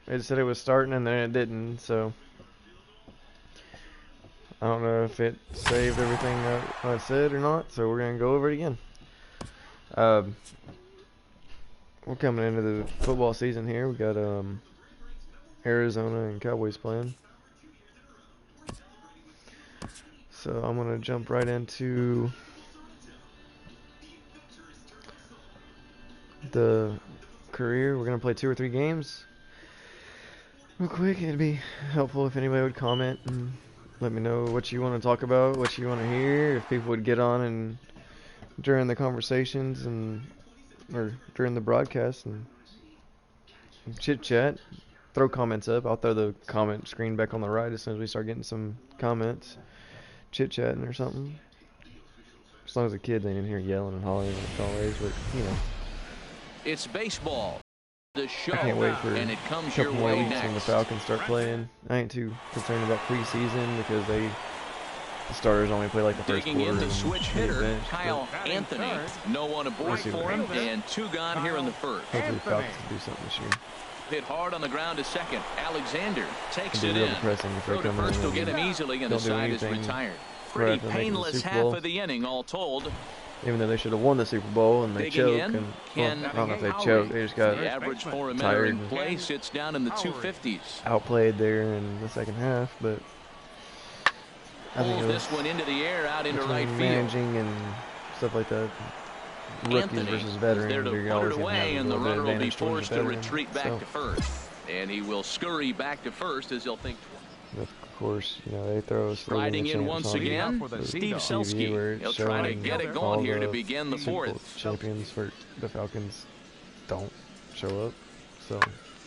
It said it was starting and then it didn't, so I don't know if it saved everything that I said or not, so we're going to go over it again. We're coming into the football season here. We got Arizona and Cowboys playing. So I'm going to jump right into the career. We're going to play 2 or 3 games. Real quick, it'd be helpful if anybody would comment and let me know what you want to talk about, what you want to hear, if people would get on and during the conversations or during the broadcast and chit chat, throw comments up. I'll throw the comment screen back on the right as soon as we start getting some comments, chit chatting or something. As long as the kids ain't in here yelling and hollering like always, but you know. It's baseball. The show, I can't wait for and it a comes couple your more way weeks next. when the Falcons start playing. I ain't too concerned about preseason because the starters only play like the first Digging quarter. in the switch hitter, bench, Kyle Anthony. No one aboard for him, and 2 gone here in the first. Hopefully the Falcons can do something this year. Hit hard on the ground to second. Alexander takes It'd it be real in. depressing if they Throw to come in first will and get him easily, and the don't do side is anything retired. right Pretty after making the painless Super half Bowl. of the inning, all told. Even though they should have won the Super Bowl and they Digging choke. in, And, Ken I don't know if they choked. They just got The average for a minute tired in and play sits down in the 250s. outplayed there in the second half. But I think Pulls it was this one into the air out into between right field. managing and stuff like that. Rookies Anthony versus is veterans, there to you're put always it going to away, have a and the little bit runner of will be advantage towards forced the to veteran. retreat back So, to first. And he will scurry back to first as he'll think twice. of course, you know, they throw us Riding in once again, Steve Selski. He'll try to get it going here to begin the fourth. Champions for the Falcons don't show up, so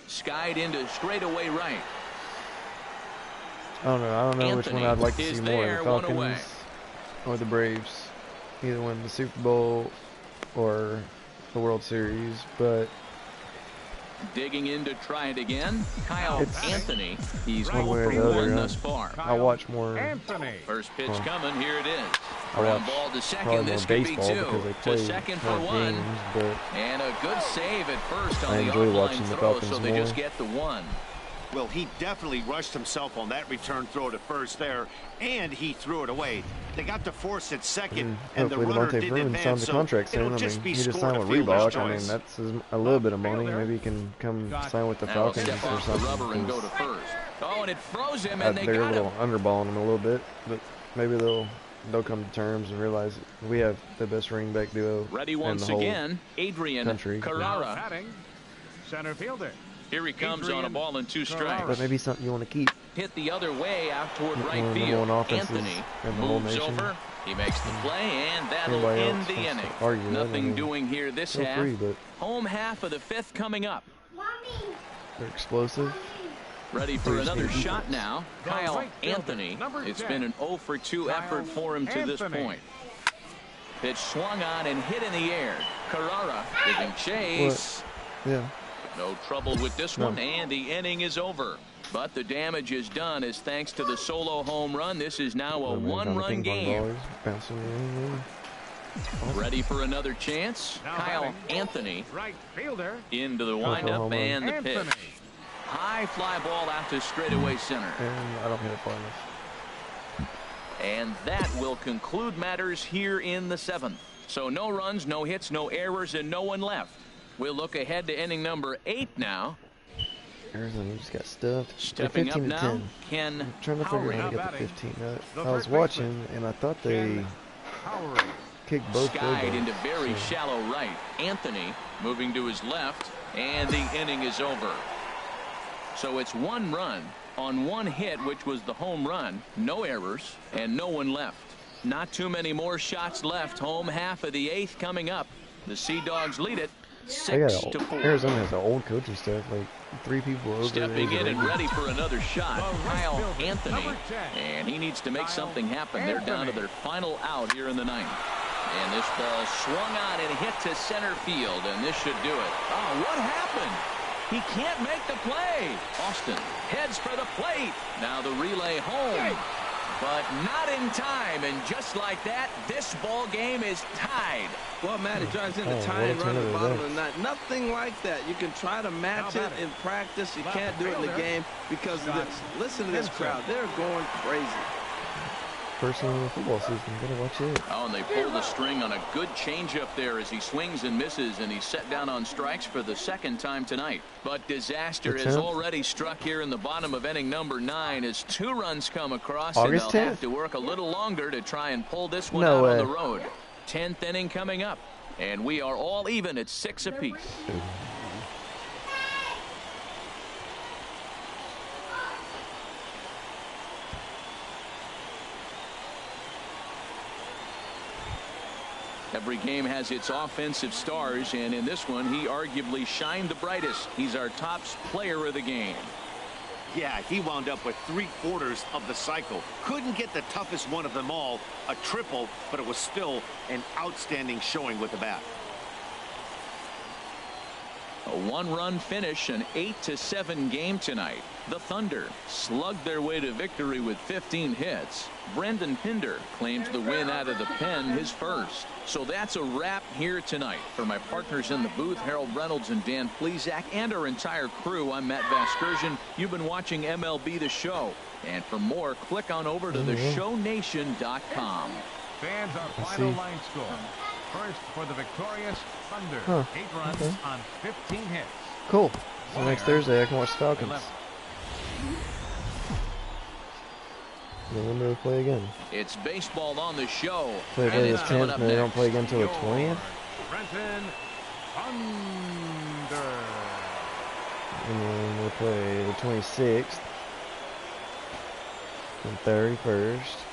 Skied into straightaway right. I don't know which one Anthony I'd like to is see more, there, the one away. Falcons or the Braves. Either win the Super Bowl or the World Series, but Digging in to try it again. Kyle Anthony. He's one way 0 or for the 1 other. thus far. I watch more First pitch Well, coming. Here it is. I Ground watch ball to probably second. more This could be baseball 2. because they To play second for more 1. games, but And a good save at first on I the enjoy offline watching the throw, Falcons so they more. just get the 1. Well, he definitely rushed himself on that return throw to first there, and he threw it away. They got to force at second, and the hopefully runner Devontae didn't Freeman signs advance, a so contract soon. it'll I just mean, be he just scored signed a with fielder's Reebok. I mean, choice. that's a little bit of money. Maybe he can come sign with the Now he'll Falcons step or off the rubber something. and go to 'Cause first. Oh, and it froze him, and they they're a got him. little underballing him a little bit, but maybe they'll come to terms and realize we have the best running back duo Ready in once the whole again, Adrian country. Carrara. Center fielder. Here he comes on a ball and 2 strikes. But maybe something you want to keep. Hit the other way out toward One right of the number field. one offenses Anthony in the whole moves nation. over. He makes the play, and that'll Anybody end else the wants to inning. argue that, Nothing I mean, doing here this feel half. free, but Home half of the 5th coming up. they're explosive. Ready for Please another need shot defense. now. The Kyle right fielder, Anthony. number It's 10. been an 0 for 2 effort for him to this Anthony. point. Pitch swung on and hit in the air. Carrara giving chase. Yeah. No trouble with this No. one, and the inning is over. But the damage is done as thanks to the solo home run. This is now a one-run game. Bouncing in. Ready for another chance. Now Kyle batting. Anthony Right fielder. into the windup Oklahoma. and the Anthony. pitch. High fly ball out to straightaway center. And I don't hit it far enough. And that will conclude matters here in the 7th. So no runs, no hits, no errors, and no one left. We'll look ahead to inning number 8 now. Arizona just got stuffed. They're Stepping up 15 to now, 10. Ken I'm trying to figure out how to get batting. the 15. The I was first watching and I thought they Howard. kicked both field Skied goals. into very So, shallow right. Anthony moving to his left, and the inning is over. So it's 1 run on 1 hit, which was the home run. No errors, and no one left. Not too many more shots left. Home half of the 8th coming up. The Sea Dogs lead it they got 6 to 4. Arizona has an old coaching staff, like 3 people over Stepping in and ready for another shot, The right Kyle fielder, Anthony. number 10. And he needs to make Kyle something happen. They're down to Anthony. their final out here in the 9th. And this ball swung on and hit to center field, and this should do it. Oh, what happened? He can't make the play. Austin heads for the plate. Now the relay home. but not in time. And just like that, this ball game is tied. Well, Matt, it drives in the tying run at the bottom of the ninth. Nothing like that. You can try to match it in practice. You can't do it in the game because of this. Listen to this crowd. They're going crazy. First one of the football season. Gotta watch it. Oh, and they pull the string on a good changeup there as he swings and misses, and he's set down on strikes for the second time tonight. But disaster has already struck here in the bottom of inning number 9 as 2 runs come across, and they'll have to work a little longer to try and pull this one out on the road. 10th inning coming up, and we are all even at 6 apiece. Every game has its offensive stars, and in this one, he arguably shined the brightest. He's our top player of the game. Yeah, he wound up with 3/4 of the cycle. Couldn't get the toughest one of them all, a triple, but it was still an outstanding showing with the bat. A 1-run finish, an 8-7 game tonight. The Thunder slugged their way to victory with 15 hits. Brendan Pinder claims the win out of the pen, his first. So that's a wrap here tonight. For my partners in the booth, Harold Reynolds and Dan Plesac, and our entire crew, I'm Matt Vasgersian. You've been watching MLB The Show. And for more, click on over to theshownation.com. Fans, our final line score. First for the victorious Thunder. 8 runs on 15 hits. Cool. So next Thursday I can watch the Falcons. Then when do we play again? It's baseball on the show. Play the 10th, and they don't play again until the 20th? Trenton Thunder. And then we'll play the 26th. And 31st.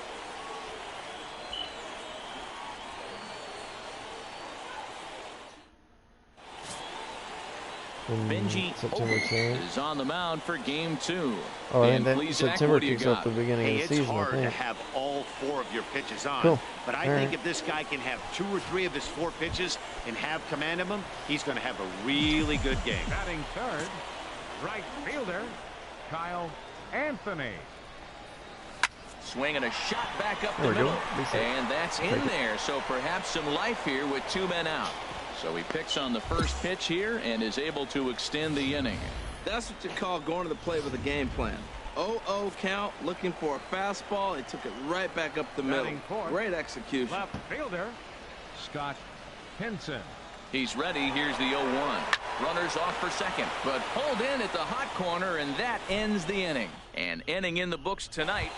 Benji September 10th is on the mound for game 2. Oh, and that Plesac, September kicks off the beginning of the season, I It's hard to think. have all 4 of your pitches on. Cool. But I think if this guy can have 2 or 3 of his 4 pitches and have command of them, he's going to have a really good game. Batting third, right fielder, Kyle Anthony. Swinging a shot back up the middle. And that's in there. So perhaps some life here with 2 men out. So he picks on the first pitch here and is able to extend the inning. That's what you call going to the plate with a game plan. 0-0 count, looking for a fastball. He took it right back up the middle. Great execution. Left fielder, Scott Pinson. He's ready. Here's the 0-1. Runners off for second, but pulled in at the hot corner, and that ends the inning. An inning in the books tonight.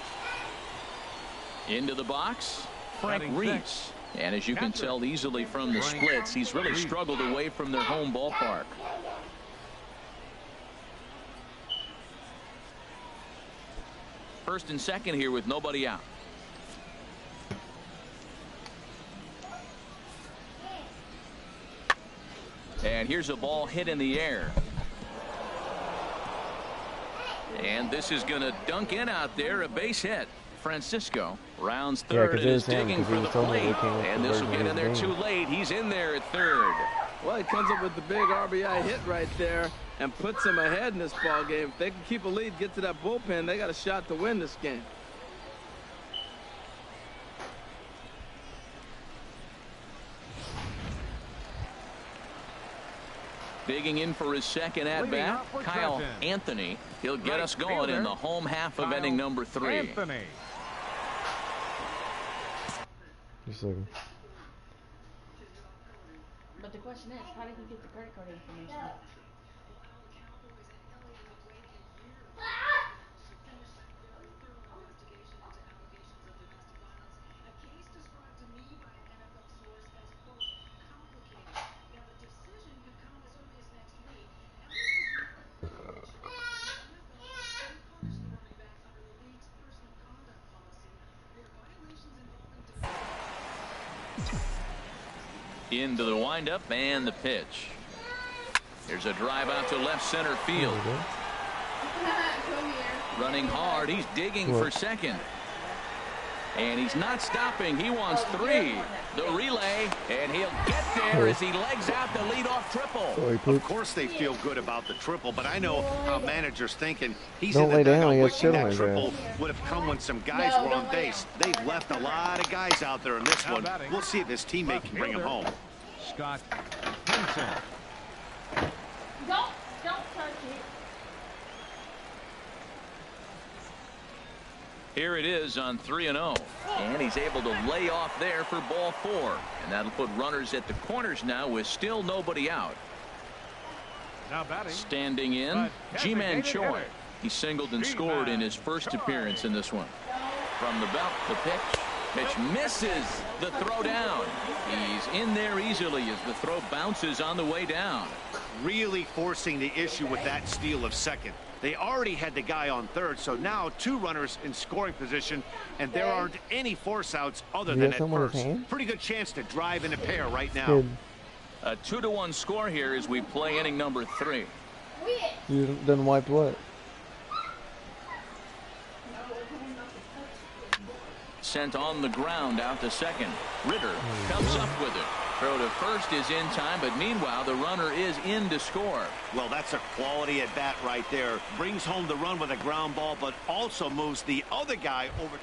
Into the box, Frank Reese. And as you can tell easily from the splits, he's really struggled away from their home ballpark. First and second here with nobody out. And here's a ball hit in the air. And this is going to dunk in out there, a base hit. Francisco rounds third and is digging for the plate, and this will get in there too late. He's in there at third. Well, he comes up with the big RBI hit right there and puts them ahead in this ball game. If they can keep a lead, get to that bullpen, they got a shot to win this game. Digging in for his second at-bat, Kyle Anthony. He'll get us going in the home half of inning number 3. Anthony. Just a second. But the question is, how did he get the credit card information? Into the windup and the pitch. There's a drive out to left center field. Running hard. He's digging for second. And he's not stopping. He wants 3. The relay, and he'll get there as he legs out the leadoff triple. Of course they feel good about the triple, but I know how managers thinking. He's Don't in the lay down, dugout he has wishing shit on that his triple ass. would have come when some guys were on base. They've left a lot of guys out there in this one. We'll see if his teammate can bring him home. Scott Henson. Don't touch it. Here it is on 3-0. And he's able to lay off there for ball 4. And that'll put runners at the corners now with still nobody out. Now batting. Standing in, Ji-Man Choi. He singled and scored in his first appearance in this one. From the belt, the pitch. Pitch misses the throw down. He's in there easily as the throw bounces on the way down. Really forcing the issue with that steal of second. They already had the guy on third, so now 2 runners in scoring position, and there aren't any force outs other than at first. Pretty good chance to drive in a pair right now. A 2-1 score here as we play inning number 3. You done wiped what? Sent on the ground out to second. Ritter comes up with it. Throw to first is in time, but meanwhile the runner is in to score. Well, that's a quality at bat right there. Brings home the run with a ground ball, but also moves the other guy over.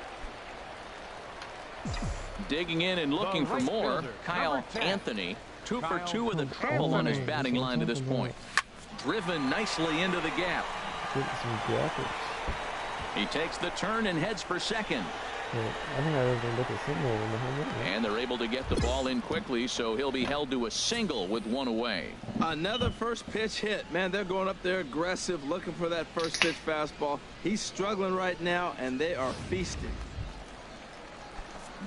Digging in and looking for more, Kyle Anthony. 2 for 2 with a triple on his batting line to this point. Driven nicely into the gap. He takes the turn and heads for second. I think I was going to look at single in the home run. And they're able to get the ball in quickly, so he'll be held to a single with 1 away. Another first pitch hit. Man, they're going up there aggressive, looking for that first pitch fastball. He's struggling right now, and they are feasting.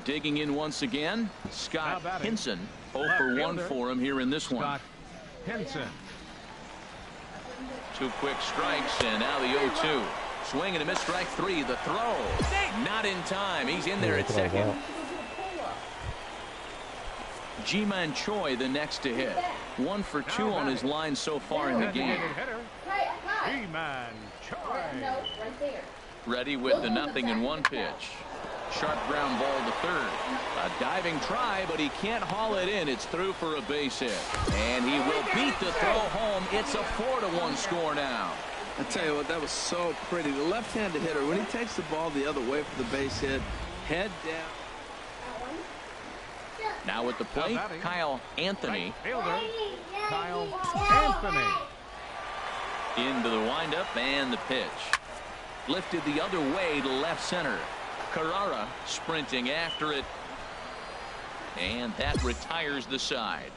Digging in once again, Scott Henson. 0 for 1 for him here in this one. Scott Henson. 2 quick strikes, and now the 0-2. Swing and a miss, strike 3. The throw. Not in time. He's in there at second. Ji-Man Choi the next to hit. 1 for 2 on his line so far in the game. Ji-Man Choi. Ready with the 0-1 pitch. Sharp ground ball to third. A diving try, but he can't haul it in. It's through for a base hit. And he will beat the throw home. It's a 4-1 score now. I tell you what, that was so pretty. The left-handed hitter, when he takes the ball the other way for the base hit, head down. Now at the plate, Kyle Anthony. Fielder, Kyle Anthony. Into the windup and the pitch. Lifted the other way to left center. Carrara sprinting after it. And that retires the side.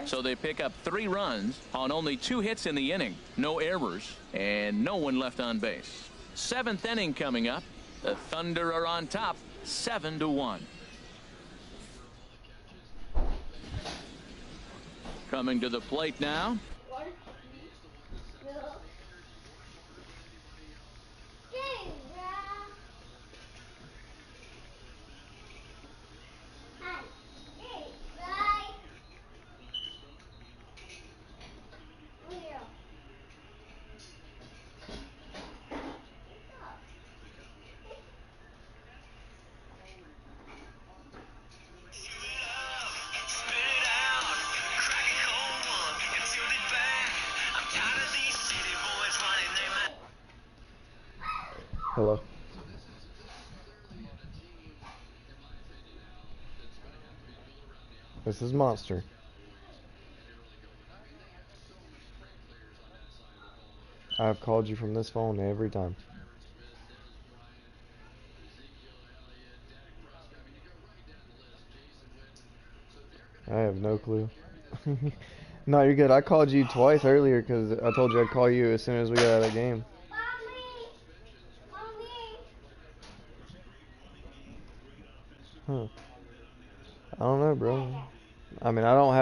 So they pick up 3 runs on only 2 hits in the inning. No errors and no one left on base. 7th inning coming up. The Thunder are on top 7-1. Coming to the plate now. Hello. This is Monster. I've called you from this phone every time. I have no clue. No, you're good. I called you twice earlier because I told you I'd call you as soon as we got out of the game. Huh. I don't know, bro. I mean, I don't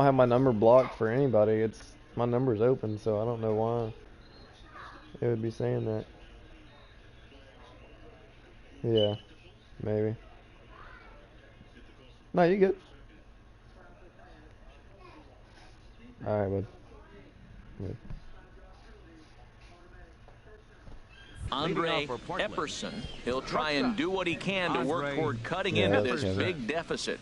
have my number blocked for anybody. It's my number's open, so I don't know why it would be saying that. Yeah, maybe. No, you good. All right, bud. Good. Andre Epperson. He'll try and do what he can to work toward cutting into this big deficit.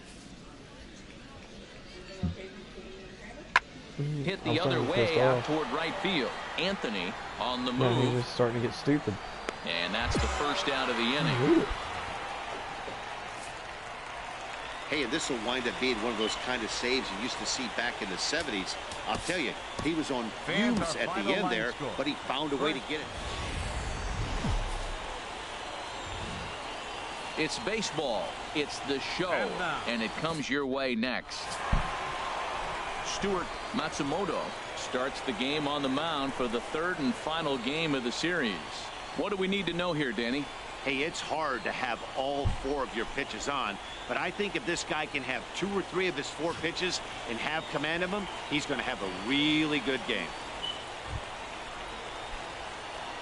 Hit the other way out toward right field. Anthony on the move. He's just starting to get stupid. And that's the first out of the inning. Hey, and this will wind up being one of those kind of saves you used to see back in the 70s. I'll tell you, he was on fumes at the end there, but he found a way to get it. It's baseball. It's the show. And it comes your way next. Stuart Matsumoto starts the game on the mound for the third and final game of the series. What do we need to know here, Danny? Hey, it's hard to have all 4 of your pitches on, but I think if this guy can have 2 or 3 of his 4 pitches and have command of them, he's going to have a really good game.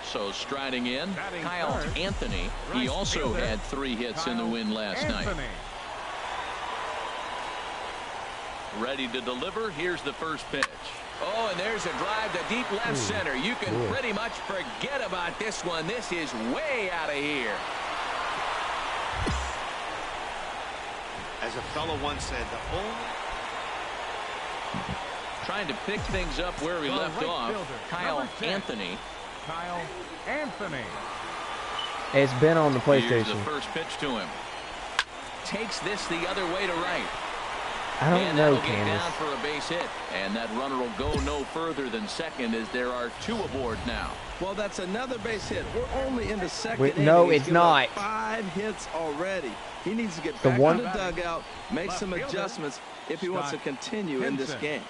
So striding in, Kyle Anthony. He also had 3 hits in the win last night. Ready to deliver. Here's the first pitch. Oh, and there's a drive to deep left center. You can pretty much forget about this one. This is way out of here. As a fellow once said, the only... Trying to pick things up where he left off. Kyle Anthony. Kyle Anthony. It's been on the PlayStation. Here's the first pitch to him. Takes this the other way to right. I don't know, Candace. Down for a base hit, and that runner will go no further than second as there are 2 aboard now. Well, that's another base hit. We're only in the second inning. No, it's not. 5 hits already. He needs to get back in the dugout, make some adjustments if he wants to continue in this game.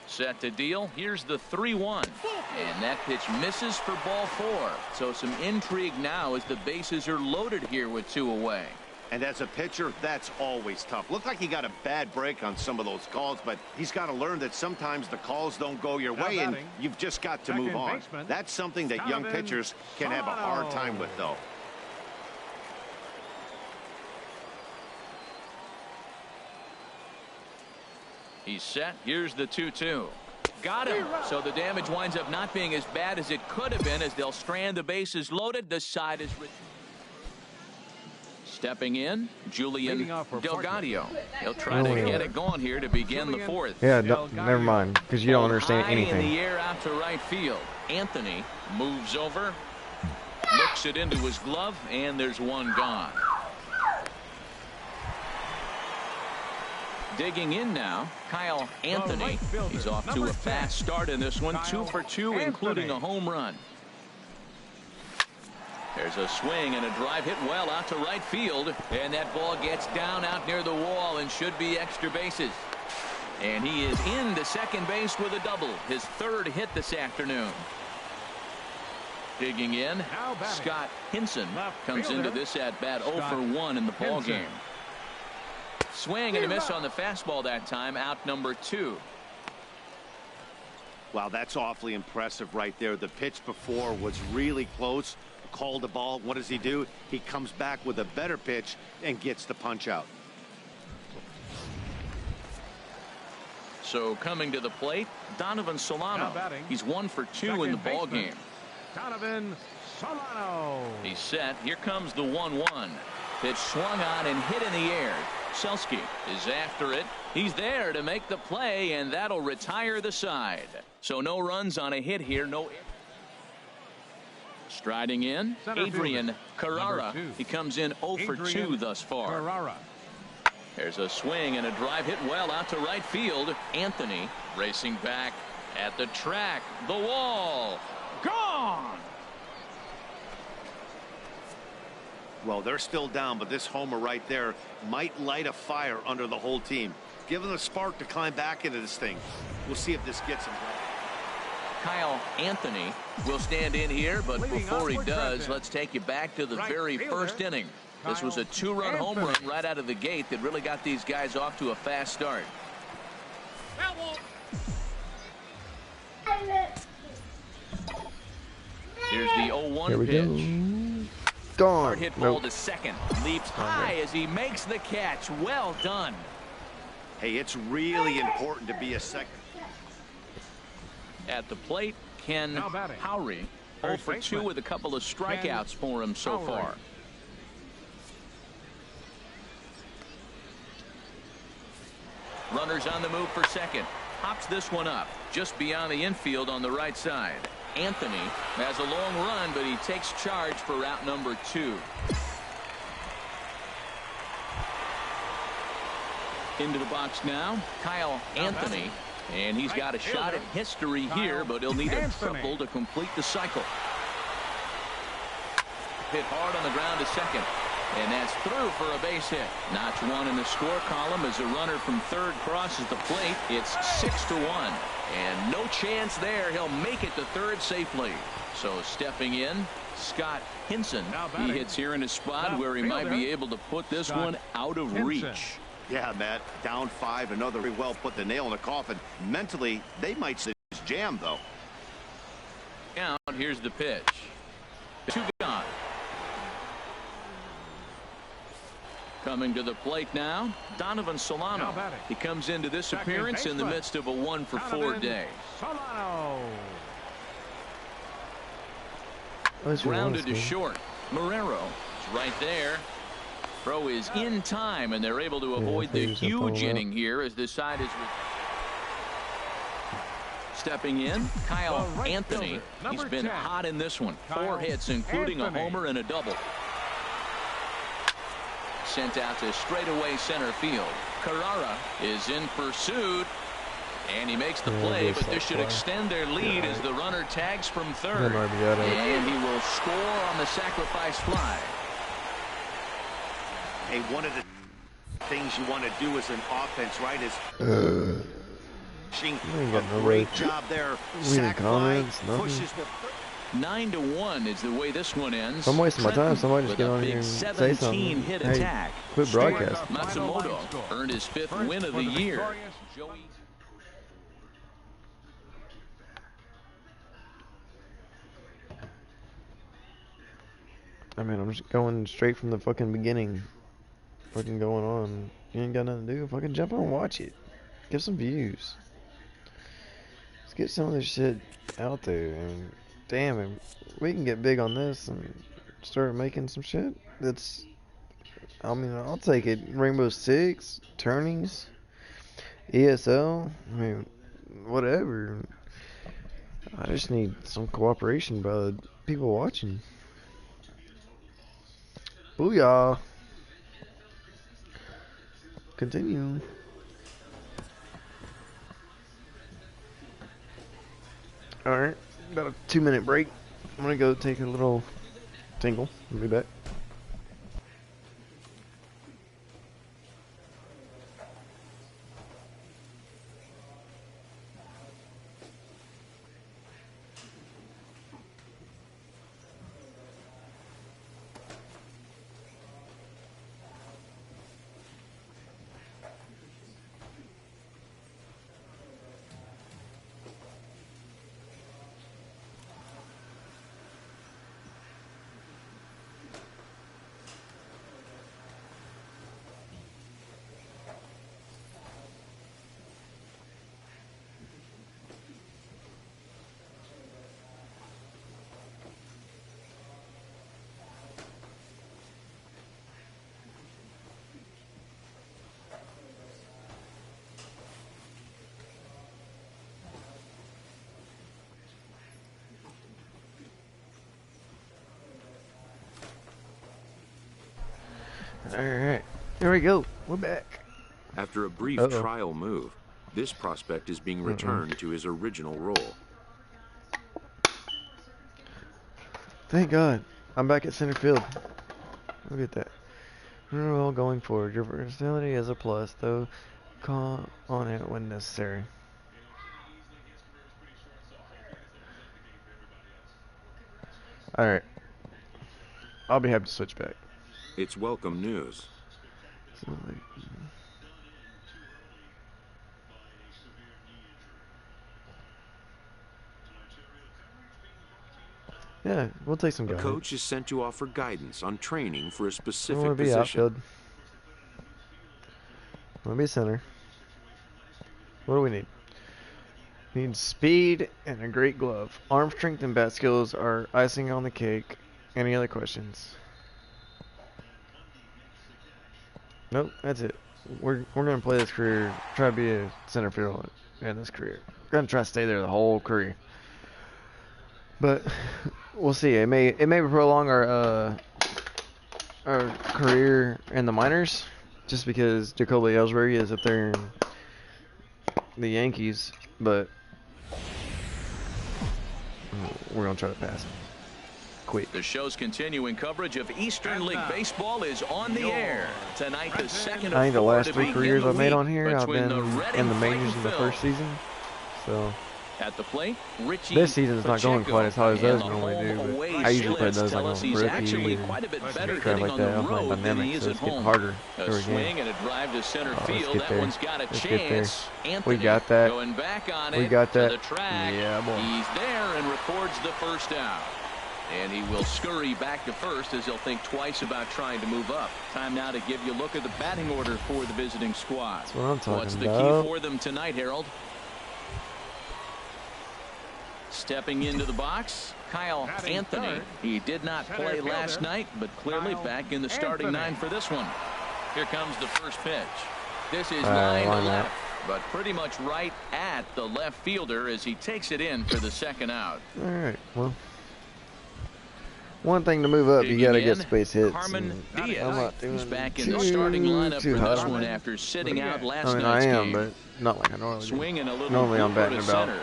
Set to deal. Here's the 3-1. And that pitch misses for ball 4. So some intrigue now as the bases are loaded here with 2 away. And as a pitcher, that's always tough. Looked like he got a bad break on some of those calls, but he's got to learn that sometimes the calls don't go your way, and you've just got to move on. That's something that young pitchers can have a hard time with, though. He's set. Here's the 2-2. Got him. So the damage winds up not being as bad as it could have been as they'll strand the bases loaded. The side is... Stepping in, Julian Delgadio. He'll try to get it going here to begin the 4th. Yeah, never mind, because you don't understand anything. In the air out to right field. Anthony moves over, looks it into his glove, and there's one gone. Digging in now, Kyle Anthony. He's off to a fast start in this one. 2 for 2, including a home run. There's a swing and a drive hit well out to right field. And that ball gets down out near the wall and should be extra bases. And he is into second base with a double. His 3rd hit this afternoon. Digging in, Scott Hinson comes into this at bat 0 for 1 in the ball game. Swing and a miss on the fastball that time, out number 2. Wow, that's awfully impressive right there. The pitch before was really close. Called the ball. What does he do? He comes back with a better pitch and gets the punch out. So coming to the plate, Donovan Solano. He's 1 for 2 in the ball game. Donovan Solano. He's set. Here comes the 1-1. Pitch swung on and hit in the air. Selski is after it. He's there to make the play, and that'll retire the side. So no runs on a hit here. No. Striding in, Adrian Carrara. He comes in 0 for 2 thus far. There's a swing and a drive hit well out to right field. Anthony racing back at the track. The wall. Gone. Well, they're still down, but this homer right there might light a fire under the whole team. Give them a spark to climb back into this thing. We'll see if this gets him. Kyle Anthony will stand in here, but before he does, let's take you back to the very first inning. This was a 2-run home run right out of the gate that really got these guys off to a fast start. Here's the 0-1 pitch. Darn. Hit ball to second. Leaps high as he makes the catch. Well done. Hey, it's really important to be a second. At the plate, Ken Howry, 0 for 2 with a couple of strikeouts for him so far. Runners on the move for second. Hops this one up just beyond the infield on the right side. Anthony has a long run, but he takes charge for route number 2. Into the box now, Kyle Anthony, and he's got a shot at history here, but he'll need a triple to complete the cycle. Hit hard on the ground to second, and that's through for a base hit. Notch 1 in the score column as a runner from third crosses the plate. It's 6-1, and no chance there. He'll make it to third safely. So stepping in, Scott Hinson. He hits here in a spot where he might be able to put this one out of reach. Yeah, Matt, down 5, another very well put the nail in the coffin. Mentally, they might say it's jammed, though. Out, here's the pitch. 2 gone. Coming to the plate now, Donovan Solano. He comes into this appearance in the midst of a 1 for 4 day. Grounded to short. Marrero is right there. Throw is in time, and they're able to avoid the huge inning here as this side is stepping in. Kyle Anthony. He's been hot in this one. 4 hits, including a homer and a double. Sent out to straightaway center field. Carrara is in pursuit, and he makes the play, but this should extend their lead as the runner tags from third, and he will score on the sacrifice fly. Hey, one of the things you want to do as an offense, right, is a great job there. Sack fly, pushes the 9-1 is the way this one ends. I'm wasting my time. Somebody just get on here and say something. Hit hey, attack. quit broadcasting. Matsumoto earned his 5th win of the year. I mean, I'm just going straight from the fucking beginning. Fucking going on. You ain't got nothing to do. Fucking jump on and watch it. Get some views. Let's get some of this shit out there. And damn it, we can get big on this and start making some shit. That's, I mean, I'll take it. Rainbow Six, tourneys, ESL. I mean, whatever. I just need some cooperation by the people watching. Booyah. Continue. Alright, about a 2-minute break. I'm gonna go take a little tingle. I'll be back. Alright, here we go. We're back. After a brief trial move, this prospect is being returned to his original role. Thank God. I'm back at center field. Look at that. Well, going forward, your versatility is a plus, though call on it when necessary. Alright. I'll be happy to switch back. It's welcome news. So, like, yeah, we'll take some guys. A coach is sent to offer guidance on training for a I specific want to be position. outfield. I want to be center. What do we need? Need speed and a great glove. Arm strength and bat skills are icing on the cake. Any other questions? Nope, that's it. We're gonna play this career, try to be a center fielder in this career. We're gonna try to stay there the whole career. But we'll see. It may prolong our career in the minors, just because Jacoby Ellsbury is up there in the Yankees. But we're gonna try to pass him. Quick. The show's continuing coverage of Eastern League Baseball is on the air tonight. The second I think the of four last to 3 begin careers the I've made week on here, I've between been in the majors in the first season. So at the plate, Richie this season's not going Pacheco, quite as hot as those and the normally do. home But away I usually play splits those like tell on us he's rookie actually or quite a bit better crap hitting like on that. the I'm playing road than he dynamic, is so at it's getting home. harder A every swing game. and a drive to center Let's field. get That there. one's got a Let's get there. chance. Anthony We got that. going back on We it got that. to the track. Yeah, boy. He's there and records the first out. And he will scurry back to first as he'll think twice about trying to move up. Time now to give you a look at the batting order for the visiting squad. That's what I'm talking What's the about. key for them tonight, Harold? Stepping into the box, Kyle Anthony. He did not play last night, but clearly back in the starting 9 for this one. Here comes the first pitch. This is line to left, but pretty much right at the left fielder as he takes it in for the second out. All right, well. One thing to move up, you gotta get space hits. Carmen Diaz. I'm not doing He's back in the starting lineup for this one after sitting out last night's I am, game. but not like I normally do. Swinging a little Normally I'm batting to about center.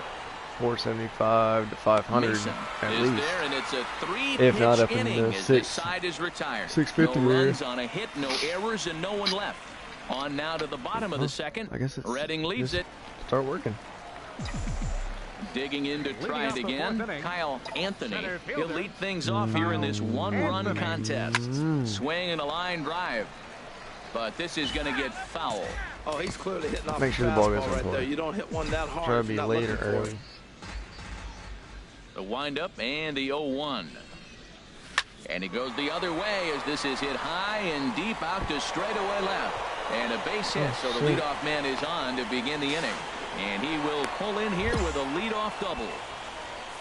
475 to 500 Mason at is least. there, and it's a If not up three-pitch in inning the as six- the side is retired. 650 no area. runs on a hit, no errors, and no one left. On now to the bottom of the second. I guess it's Redding leads it. Start working. Digging in to try it again, Kyle Anthony. He'll lead things off here in this one-run contest. Swing and a line drive. But this is going to get foul. Oh, he's clearly hitting off Make the sure the ball fastball goes on right play. there. You don't hit one that hard. Try to if be you're not late or looking for it. early. The windup and the 0-1. And he goes the other way as this is hit high and deep out to straightaway left. And a base hit, so the leadoff man is on to begin the inning. And he will pull in here with a leadoff double.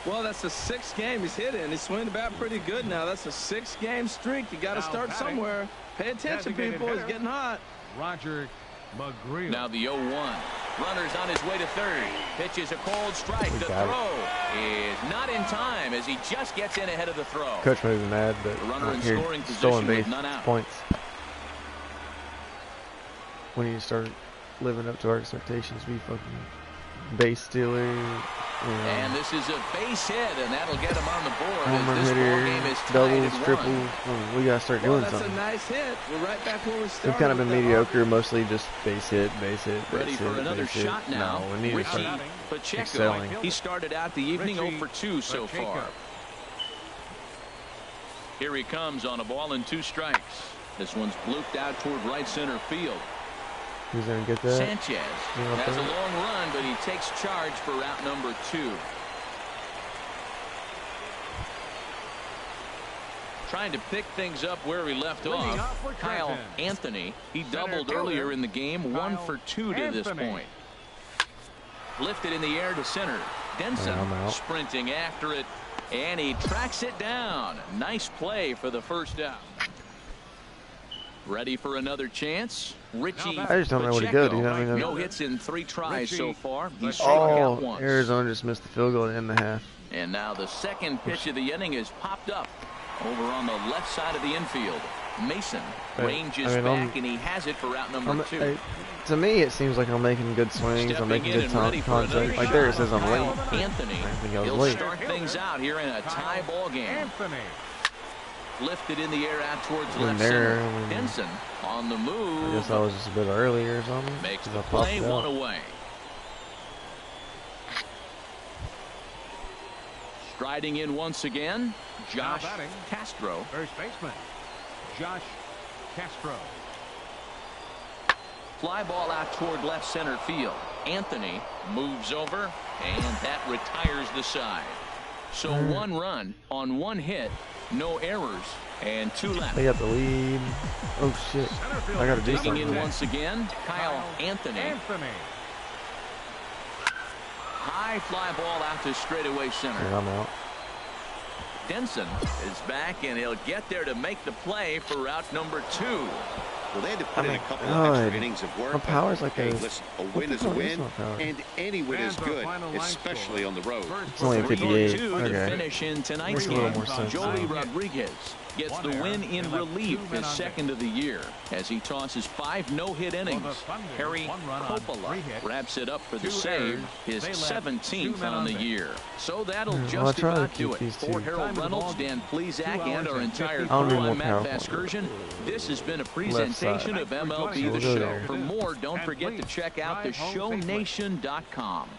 Well, that's the 6th game he's hit in. He's swinging the bat pretty good now. That's a 6-game streak. You got to start somewhere. Pay attention, people. It's getting hot. Roger McGreal. Now the 0-1. Runner's on his way to third. Pitches a cold strike. The throw is not in time as he just gets in ahead of the throw. Coach may be mad, but The runner I'm in here scoring stolen position base with none out. points. When you start living up to our expectations, we fucking base stealer. And this is a base hit, and that'll get him on the board Home run as this ball hitter, game is tied doubles, at triples. 1. We gotta start Well, doing that's something. a nice hit. We're right back where we started. We've kind of been with that mediocre, mostly just base hit, base hit, base Ready hit, for another base hit. shot now. No, we need to Richie start Pacheco. excelling. He started out the evening 0 for 2 so far. Here he comes on a ball and 2 strikes. This one's blooped out toward right center field. Who's gonna get that? Sanchez has a long run, but he takes charge for route number 2. Trying to pick things up where he left off. Kyle Anthony. He doubled earlier in the game, 1 for 2 to this point. Lifted in the air to center. Denson sprinting after it, and he tracks it down. Nice play for the first out. Ready for another chance. Richie I just don't know what he did. You know what I mean? No hits in 3 tries so far. He's struck out once. Arizona just missed the field goal at the end of the half. And now the second pitch of the inning is popped up over on the left side of the infield. Mason ranges back, and he has it for route number 2. To me, it seems like I'm making good swings. I'm making good contact. Like there, it says I'm late. Anthony, I think I was he'll late. start things out here in a tie ball game. Lifted in the air out towards left center. Denson on the move. I guess I was just a bit early or something. Makes the play, 1 away. Striding in once again, Josh Castro. First baseman, Josh Castro. Fly ball out toward left center field. Anthony moves over, and that retires the side. So 1 run on 1 hit, no errors, and 2 left. They got the lead. Oh shit! I gotta do Digging something. in once again, Kyle Anthony. high fly ball out to straightaway center. And I'm out. Denson is back, and he'll get there to make the play for route number 2. Well, they had to put in a couple of extra innings of work. My power's like hey, listen, a win is a win, and any win is good, especially on the road. It's only 58. To Okay. finish in tonight's game. Joey Rodriguez gets the win in relief, his second of the year, as he tosses 5 no-hit innings. Harry Coppola wraps it up for the save, his 17th on the year. So that'll just about do it. For Harold Reynolds, Dan Plezak, and our entire crew, I'm Matt Vasgersian. This has been a presentation of MLB The Show. For more, don't forget to check out theshownation.com.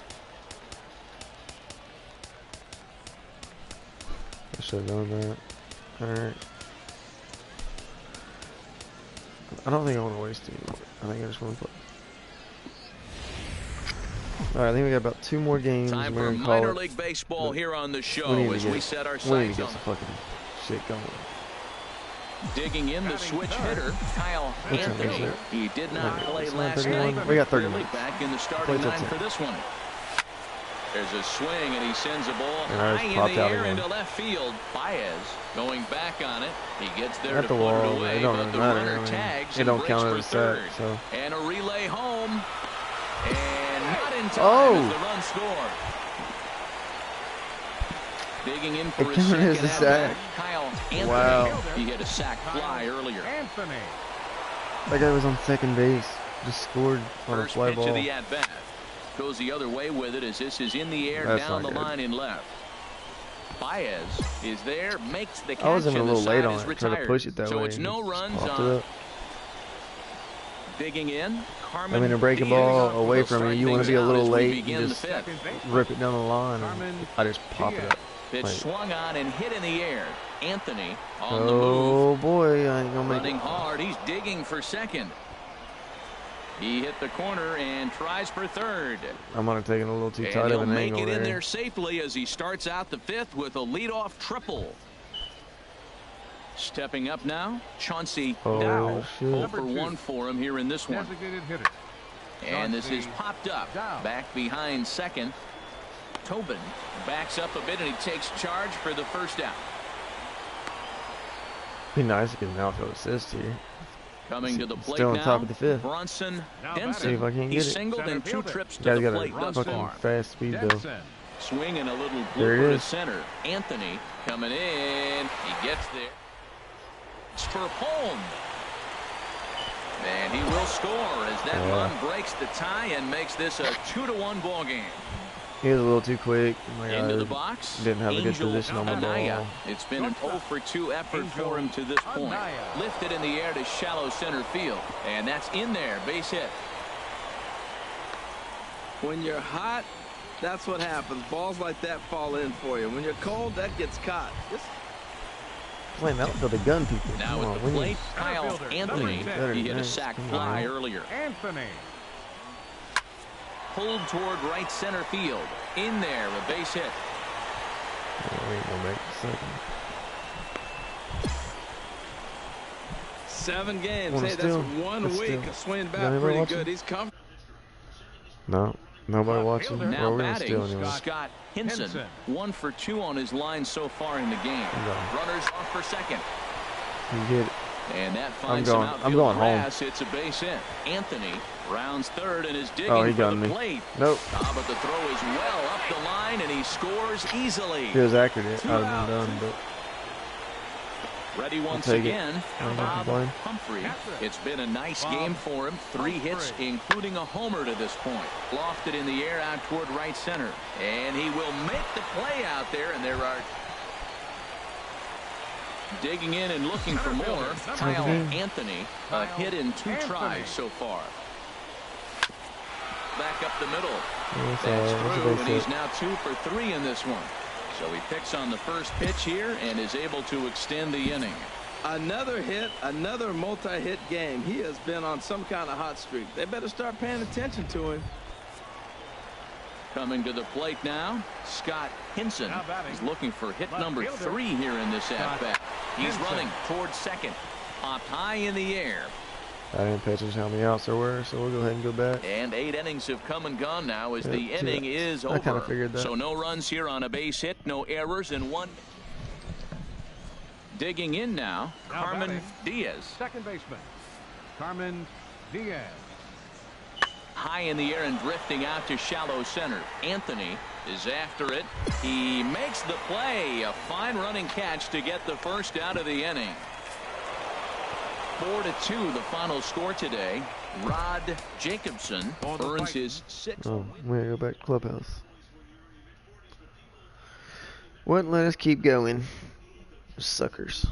I should have done that. Alright. I don't think I want to waste it. I think I just want to play. Alright, I think we got about 2 more games. Time for minor league baseball here on the show as we set our sights on some fucking shit going. Digging in the switch hitter, Kyle Anthony. He did not play last night. We got 30 minutes. Back in the starting line for this one. There's a swing, and he sends a ball high in the air into left field. Baez going back on it. He gets there to put it away, but the runner tags and breaks for third. And a relay home. And not in time as the run scored. Digging in for his second at-bat, Kyle Anthony. Wow. He hit a sac fly earlier. That guy was on second base. Just scored on a fly ball. First pitch of the at-bat. Goes the other way with it as this is in the air down the line in left. Baez is there, makes the catch. I was even a little late on it, trying to push it that way. So it's no runs on. Digging in, Carmen. I mean, a breaking ball away from you, you want to be a little late. You just rip it down the line. And I just pop it up. Pitch swung on and hit in the air. Anthony on the move. Oh boy, I ain't gonna make it. Running hard, he's digging for second. He hit the corner and tries for third. I'm gonna take it a little too tight of an angle there. He'll make it in there there safely as he starts out the 5th with a leadoff triple. Stepping up now, Chauncey Dow. 0 for 1 for him here in this one. And this is popped up back behind second. Tobin backs up a bit and he takes charge for the first out. Be nice to get an outfield assist here. Coming to the plate still on now, top of the 5th. Bronson Denson. See if I can get He's it. singled in 2 trips to Guys the got plate a thus fucking far. fast speed though. Swing and a little There it blooper to is. center. Anthony coming in. He gets there. It's for home. And he will score as that run breaks the tie and makes this a 2-1 ball game. He was a little too quick. Oh my Into God. the box. Didn't have a good Angel position on the Anaya. ball. It's been an 0 for 2 effort for him to this point. Lifted in the air to shallow center field. And that's in there. Base hit. When you're hot, that's what happens. Balls like that fall in for you. When you're cold, that gets caught. Playing outfield to gun people. Now Come at on, the plate, Kyle Anthony. better He hit a than sac this. fly earlier. Anthony. Pulled toward right center field. In there, a base hit. We ain't gonna make the second. 7 games. Wanna Hey, steal? that's 1 Let's week steal. of swinging Got back anybody pretty watching? good. He's comfortable. No, nobody watching. Now Well, we're gonna batting, steal anyway. Scott Hinson. 1 for 2 on his line so far in the game. Runners off for second. You get it. And that finds going- him I'm outfield going home. grass. It's a base hit. Anthony rounds third and is digging Oh, he for got the me. plate. Nope. But the throw is well up the line and he scores easily. He was accurate. I'd 2 have outs. been done, but Ready once take it. again, I don't Bob complain. Humphrey. It's been a nice game for him. 3 hits, including a homer to this point. Lofted in the air out toward right center. And he will make the play out there, and there are digging in and looking for more. Kyle Anthony, a hit in 2 tries so far. Back up the middle. That's true, and he's now 2 for 3 in this one. So he picks on the first pitch here and is able to extend the inning. Another hit, another multi-hit game. He has been on some kind of hot streak. They better start paying attention to him. Coming to the plate now, Scott Hinson. He's looking for hit number 3 here in this at-bat. He's running towards second. Popped high in the air. I didn't pay attention how many outs there were, so we'll go ahead and go back. And 8 innings have come and gone now as the inning is over. I kind of figured that. So no runs here on a base hit, no errors, and one. Digging in now, Carmen Diaz. Second baseman, Carmen Diaz. High in the air and drifting out to shallow center. Anthony is after it. He makes the play. A fine running catch to get the first out of the inning. 4-2 the final score today. Rod Jacobson earns his 6th. Oh, we're going to go back to clubhouse. Wouldn't let us keep going. Suckers.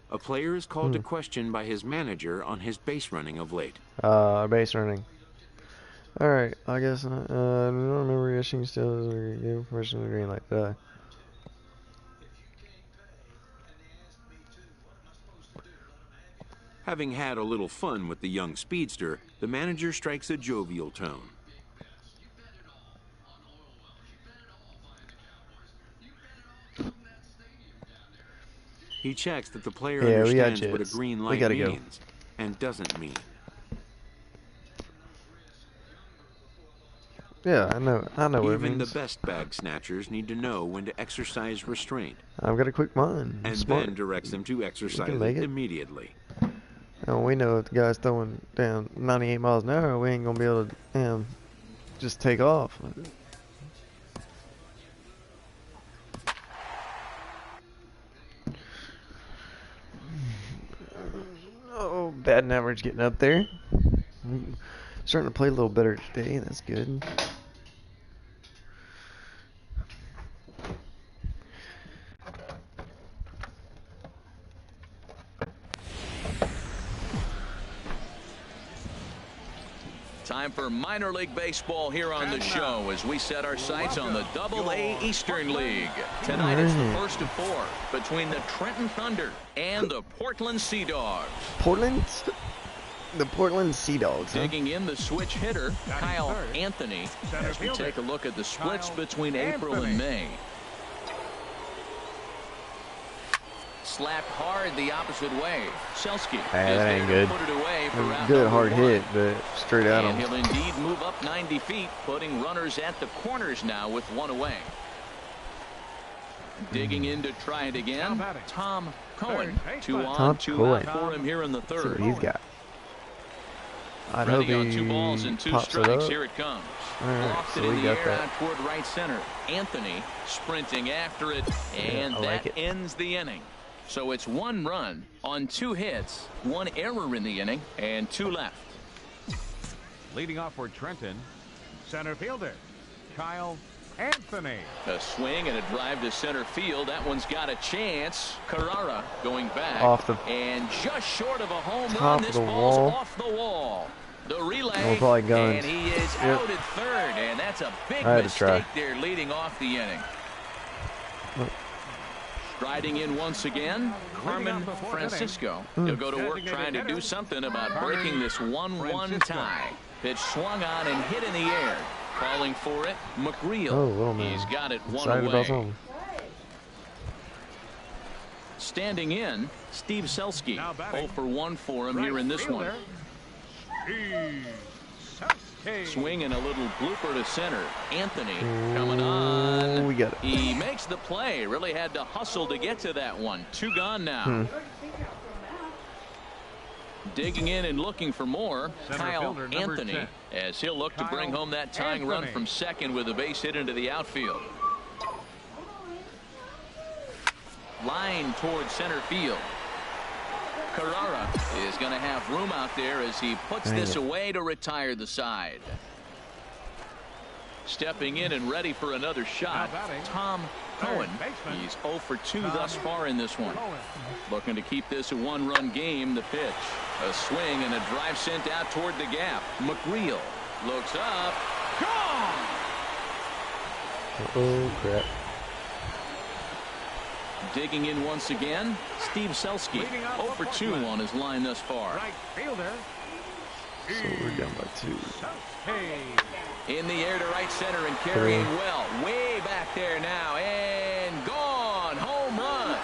A player is called to question by his manager on his base running of late. Base running. Alright, I guess I don't remember issuing still give permission to green like that. Having had a little fun with the young speedster, the manager strikes a jovial tone. He checks that the player understands what a green light means and doesn't mean. Yeah, I know what it means. Even the best bag snatchers need to know when to exercise restraint. I've got a quick mind. And then directs them to exercise it immediately. And we know if the guy's throwing down 98 miles an hour, we ain't gonna be able to just take off. Oh, batting average getting up there. Starting to play a little better today. That's good. Time for minor league baseball here on the show as we set our sights on the Double-A Eastern League. Tonight it's the first of 4 between the Trenton Thunder and the Portland Sea Dogs. The Portland Sea Dogs. Digging in the switch hitter, Kyle Anthony, as we take a look at the splits between April and May. Slapped hard the opposite way. Selski is there to put it away for out good hard hit, but straight at him. And he'll indeed move up 90 feet, putting runners at the corners now with 1 away. Digging in to try it again, Tom Cohen. 2 on, 2 out for him here in the 3rd. See what he's got. I'd Ready hope on 2 balls and 2 strikes. Here it comes. Lofted in the air out toward right center. Anthony sprinting after it, and that ends the inning. So it's 1 run on 2 hits, 1 error in the inning, and 2 left. Leading off for Trenton, center fielder, Kyle Anthony. A swing and a drive to center field. That one's got a chance. Carrara going back. And just short of a home run. This ball's off the wall. The relay. And he is out at 3rd. And that's a big mistake there leading off the inning. Striding in once again, Carmen Francisco. He'll go to work trying to do something about breaking this 1-1 tie. Pitch swung on and hit in the air. Calling for it, McReel. He's got it 1 away. Standing in, Steve Selski. 0 for 1 for him here in this one. Swing and a little blooper to center. Anthony coming on. We got it. He makes the play. Really had to hustle to get to that one. 2 gone now. Digging in and looking for more, Kyle Anthony, as he'll look to bring home that tying run from second with a base hit into the outfield. Line towards center field. Carrara is going to have room out there as he puts this away to retire the side. Stepping in and ready for another shot, Tom Cohen. He's 0 for 2 thus far in this one. Looking to keep this a 1-run game. The pitch. A swing and a drive sent out toward the gap. McReel looks up. Gone! Oh, crap. Digging in once again, Steve Selski. 0 for 2 on his line thus far. Right fielder. So we're down by 2. In the air to right center and carrying well. Way back there now and gone. Home run.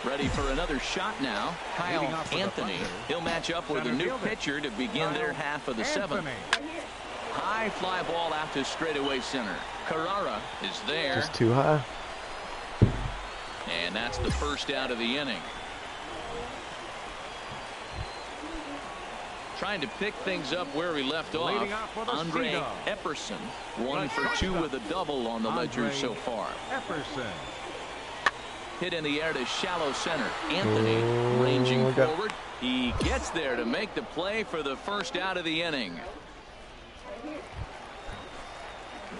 Ready for another shot now. Kyle Anthony. He'll match up with a new pitcher to begin their half of the 7th. High fly ball out to straightaway center. Carrara is there. Just too high. And that's the first out of the inning. Trying to pick things up where we left off. Andre Epperson, 1 for 2 with a double on the ledger so far. Epperson. Hit in the air to shallow center. Anthony ranging forward. He gets there to make the play for the first out of the inning.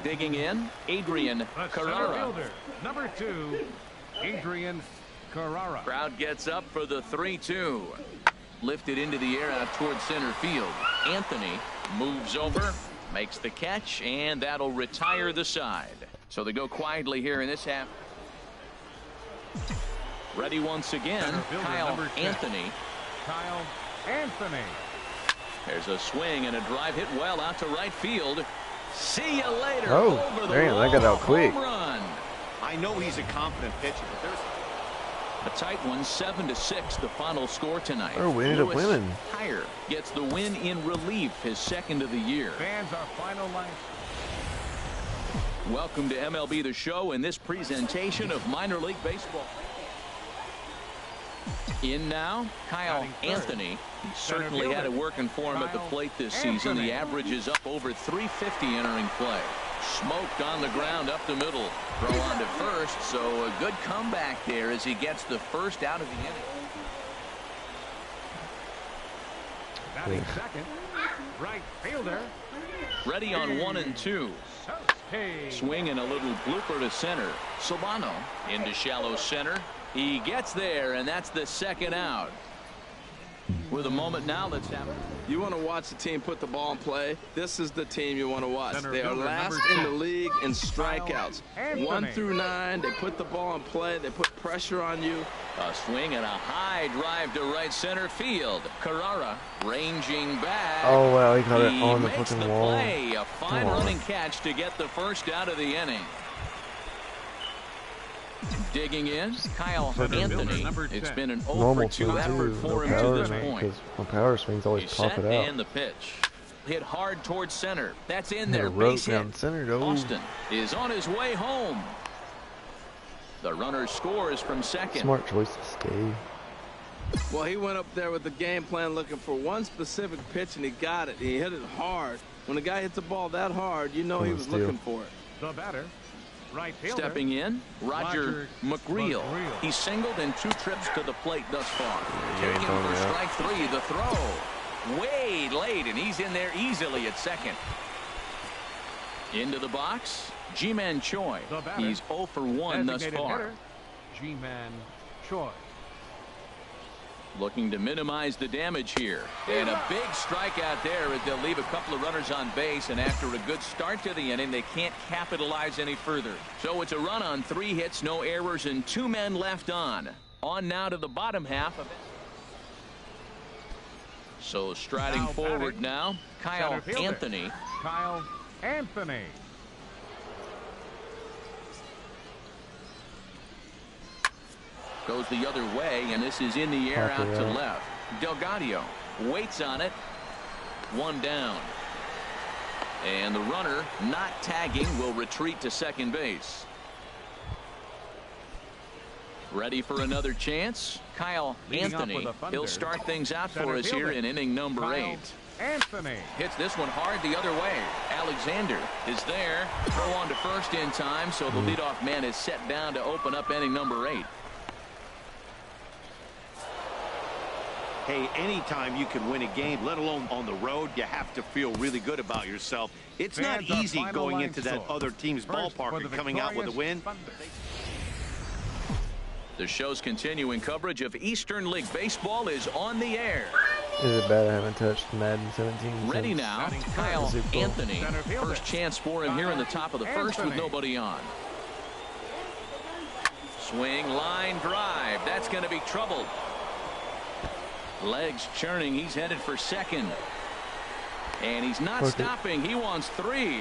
Digging in, Adrian Carrara. Number 2, Adrian Carrara. Crowd gets up for the 3-2. Lifted into the air out towards center field. Anthony moves over, makes the catch, and that'll retire the side. So they go quietly here in this half. Ready once again, Kyle Anthony. Kyle Anthony. There's a swing and a drive hit well out to right field. See you later. Oh, over the damn, that got out quick. Home run. I know he's a confident pitcher, but there's a tight one, 7-6, the final score tonight. Oh, we ended up winning. Hire gets the win in relief, his 2nd of the year. Fans, our final line. Welcome to MLB The Show in this presentation of minor league baseball. In now, Kyle Anthony. He certainly had it working for him at the plate this season. The average is up over 350 entering play. Smoked on the ground up the middle. Throw on to first, so a good comeback there as he gets the first out of the inning. Batting second, right fielder. Ready on 1 and 2. Swing and a little blooper to center. Solano into shallow center. He gets there, and that's the 2nd out. With a moment now, let's have it. You want to watch the team put the ball in play? This is the team you want to watch. They are last in the league in strikeouts. 1 through 9, they put the ball in play. They put pressure on you. A swing and a high drive to right center field. Carrara ranging back. Oh, wow, he caught it on the fucking wall. Play. A fine running catch to get the first out of the inning. Digging in, Kyle Anthony. It's been an 0 for 2 effort for him to this point. Because my power swings always pop it out. And the pitch. Hit hard towards center. That's in there. Base hit. Austin is on his way home. The runner scores from second. Smart choice to stay. Well, he went up there with the game plan looking for one specific pitch, and he got it. He hit it hard. When a guy hits a ball that hard, you know he was looking for it. The batter. Right fielder. Stepping in, Roger McGreal. He singled in 2 trips to the plate thus far. Taking for strike 3, the throw. Way late, and he's in there easily at second. Into the box, Ji-Man Choi. He's 0 for 1 thus far. Ji-Man Choi. Looking to minimize the damage here. And a big strikeout there as they'll leave a couple of runners on base, and after a good start to the inning, they can't capitalize any further. So it's a run on 3 hits, no errors, and 2 men left on. On now to the bottom half of it. So striding forward now, Kyle Anthony. Kyle Anthony. Goes the other way, and this is in the air out to left. Delgado waits on it. 1 down. And the runner, not tagging, will retreat to second base. Ready for another chance? Kyle Anthony. He'll start things out for us here in inning number 8. Anthony hits this one hard the other way. Alexander is there. Throw on to first in time, so the leadoff man is set down to open up inning number 8. Hey, anytime you can win a game, let alone on the road, you have to feel really good about yourself. It's not easy going into that other team's ballpark and coming out with a win. The show's continuing coverage of Eastern League Baseball is on the air. Is it bad I haven't touched Madden 17? Ready now, Kyle Anthony. First chance for him here in the top of the first with nobody on. Swing, line drive. That's going to be trouble. Legs churning. He's headed for second. And he's not stopping. He wants 3.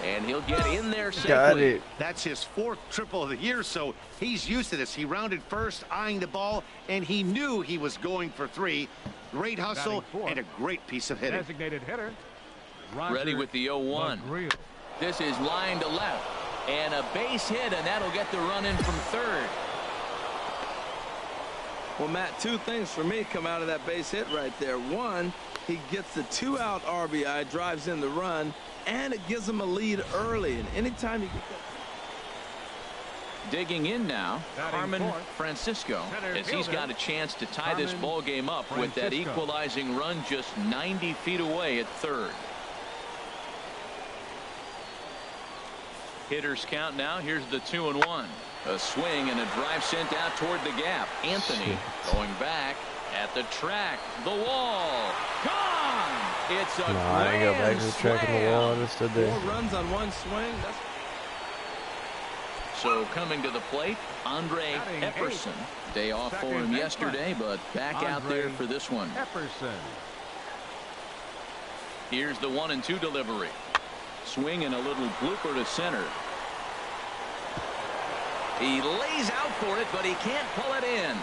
And he'll get in there safely. Got it. That's his 4th triple of the year, so he's used to this. He rounded first, eyeing the ball, and he knew he was going for 3. Great hustle and a great piece of hitting. Designated hitter. Ready with the 0-1. This is line to left. And a base hit, and that'll get the run in from third. Well, Matt, 2 things for me come out of that base hit right there. 1, he gets the 2-out RBI, drives in the run, and it gives him a lead early. And anytime you get that. Digging in now, Carmen Francisco, as he's got a chance to tie this ball game up with that equalizing run just 90 feet away at third. Hitters count now. Here's the 2-1. A swing and a drive sent out toward the gap. Anthony going back at the track. The wall. Gone. It's a I didn't go back to the track and the wall. I just stood there. 4 runs on 1 swing. That's... So coming to the plate, Andre Epperson. Day off for him yesterday, but back out there for this one. Epperson. Here's the 1-2 delivery. Swing and a little blooper to center. He lays out for it, but he can't pull it in.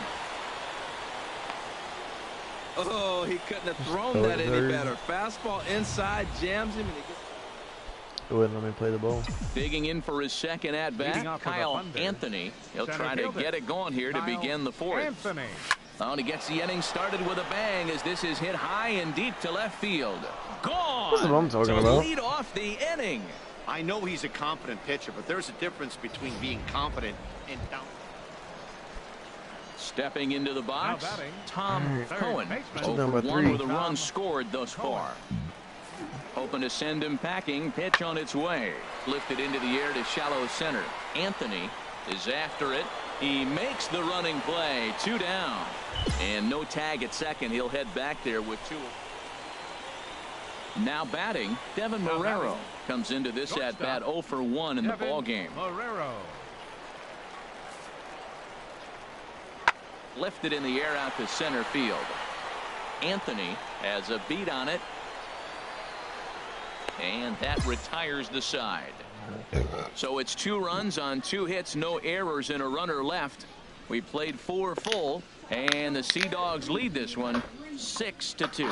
Oh, he couldn't have thrown that any better. Fastball inside, jams him, and he gets... It wouldn't let me play the ball. Digging in for his second at-bat, Kyle Anthony. He'll try to get it going here to begin the 4th. Anthony. Oh, and he gets the inning started with a bang as this is hit high and deep to left field. Gone! That's what I'm talking to about. lead off the inning. I know he's a confident pitcher, but there's a difference between being confident and down. Stepping into the box, Tom Cohen. Number 0-1 with a run scored thus far. Hoping to send him packing. Pitch on its way. Lifted into the air to shallow center. Anthony is after it. He makes the running play. 2 down. And no tag at second. He'll head back there with 2. Now batting, Devin Marrero comes into this at-bat 0 for 1 in the ball game. Marrero. Lifted in the air out to center field. Anthony has a beat on it. And that retires the side. So it's 2 runs on 2 hits, no errors, and a runner left. We played 4 full, and the Sea Dogs lead this one 6-2.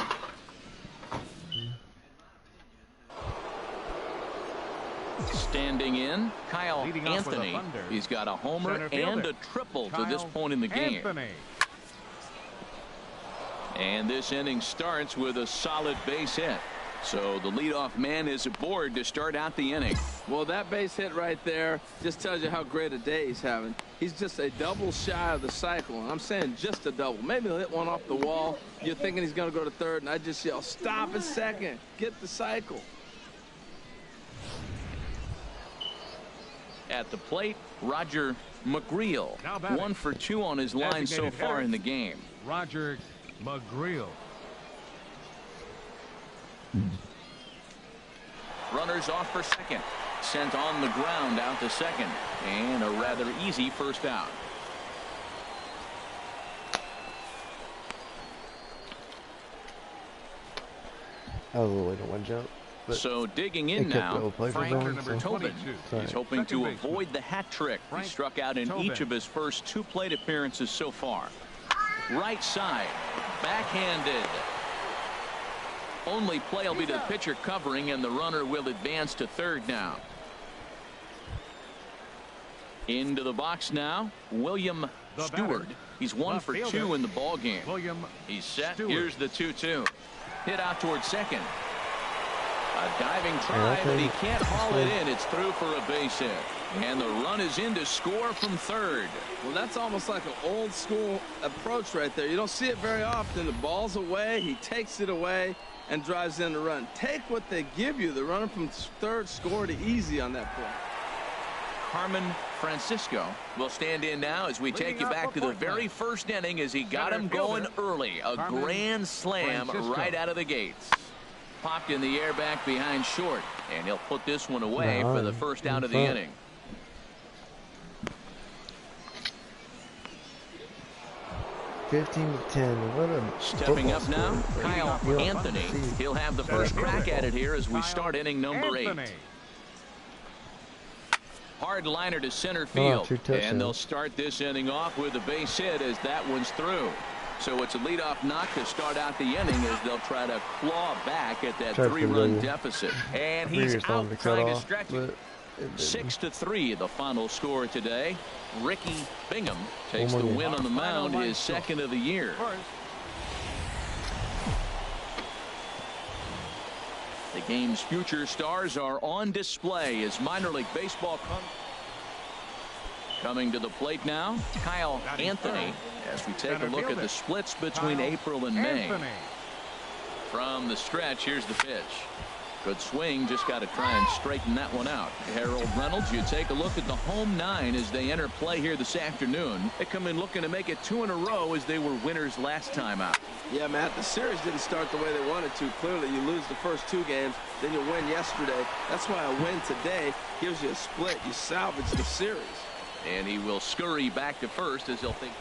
Standing in, Kyle Anthony. He's got a homer and a triple to this point in the game. And this inning starts with a solid base hit. So the leadoff man is aboard to start out the inning. Well, that base hit right there just tells you how great a day he's having. He's just a double shy of the cycle, and I'm saying just a double. Maybe he'll hit one off the wall. You're thinking he's going to go to third, and I just yell, stop at second. Get the cycle. At the plate, Roger McGreal. 1 for 2 on his line so far in the game. Roger McGreal. Runners off for second. Sent on the ground out to second. And a rather easy first out. I was a little late on one jump. So digging in now, Frank Tobin. He's hoping to avoid the hat trick. He struck out in each of his first 2 plate appearances so far. Right side, backhanded. Only play will be to the pitcher covering, and the runner will advance to third now. Into the box now, William Stewart. He's 1 for 2 in the ball game. He's set. Here's the 2-2. Hit out towards second. A diving try, but he can't haul it in. It's through for a base hit. And the run is in to score from third. Well, that's almost like an old school approach right there. You don't see it very often. The ball's away. He takes it away and drives in the run. Take what they give you. The runner from third scored easy on that play. Carmen Francisco will stand in now as we take you back to the very first inning as he got him going early. A grand slam right out of the gates. Popped in the air back behind short, and he'll put this one away for the first out of the inning. (15-10). What a stepping up now, score. Kyle Anthony. He'll have the first crack at it here as we start inning number 8. Hard liner to center field, and they'll start this inning off with a base hit as that one's through. So it's a leadoff knock to start out the inning as they'll try to claw back at that 3-run deficit. And he's out trying to stretch it. 6-3 the final score today. Ricky Bingham takes the win on the mound, his second of the year. The game's future stars are on display as minor league baseball coming to the plate now. Kyle Anthony, as we take a look at the splits between April and May. From the stretch, here's the pitch. Good swing, just got to try and straighten that one out. Harold Reynolds, you take a look at the home 9 as they enter play here this afternoon. They come in looking to make it 2 in a row as they were winners last time out. Yeah, Matt, the series didn't start the way they wanted to. Clearly, you lose the first 2 games, then you win yesterday. That's why a win today gives you a split. You salvage the series. And he will scurry back to first as he'll think.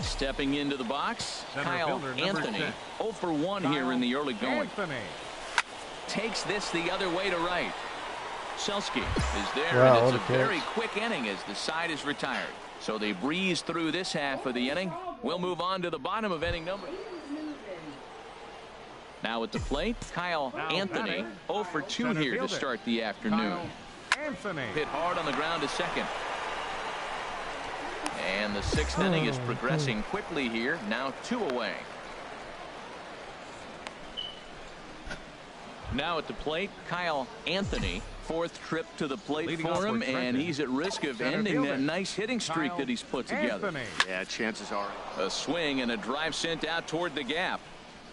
Stepping into the box, Kyle Anthony, 0 for 1 here in the early going. Takes this the other way to right. Selski is there, and it's a very quick inning as the side is retired. So they breeze through this half of the inning. We'll move on to the bottom of inning number. Now at the plate, Kyle Anthony, 0 for 2 here to start the afternoon. Hit hard on the ground to second. And the 6th inning is progressing quickly here. Now 2 away. Now at the plate, Kyle Anthony. 4th trip to the plate for him, and he's at risk of ending that nice hitting streak that he's put together. Yeah, chances are. A swing and a drive sent out toward the gap.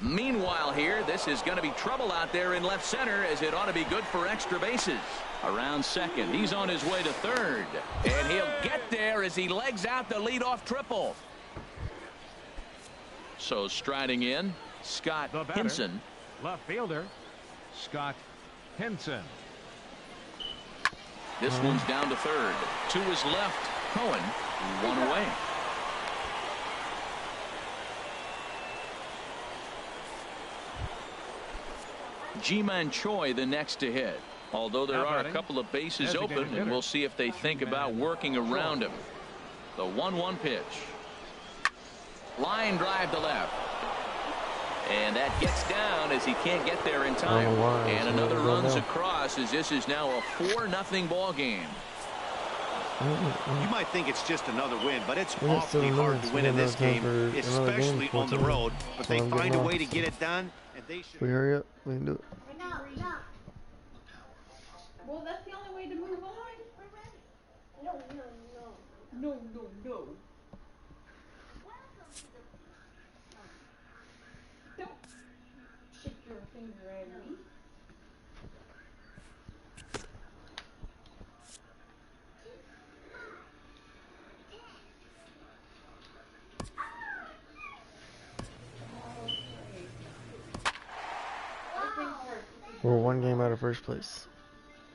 Meanwhile here, this is going to be trouble out there in left center as it ought to be good for extra bases. Around second, he's on his way to third, and he'll get there as he legs out the leadoff triple. So striding in, Scott Hinson. Left fielder, Scott Hinson. This one's down to third. To his left, Cohen, 1 away. Ji-Man Choi the next to hit. Although there are a couple of bases open, and we'll see if they think about working around him. The 1-1 pitch. Line drive to left. And that gets down as he can't get there in time. And another runs across as this is now a 4-0 ball game. You might think it's just another win, but it's awfully hard to win in this game, especially on the road. But they find a way to get it done, and they should. We hurry up. We can do it. Well, that's the only way to move on. No. Don't shake your finger at me. We're 1 game out of first place.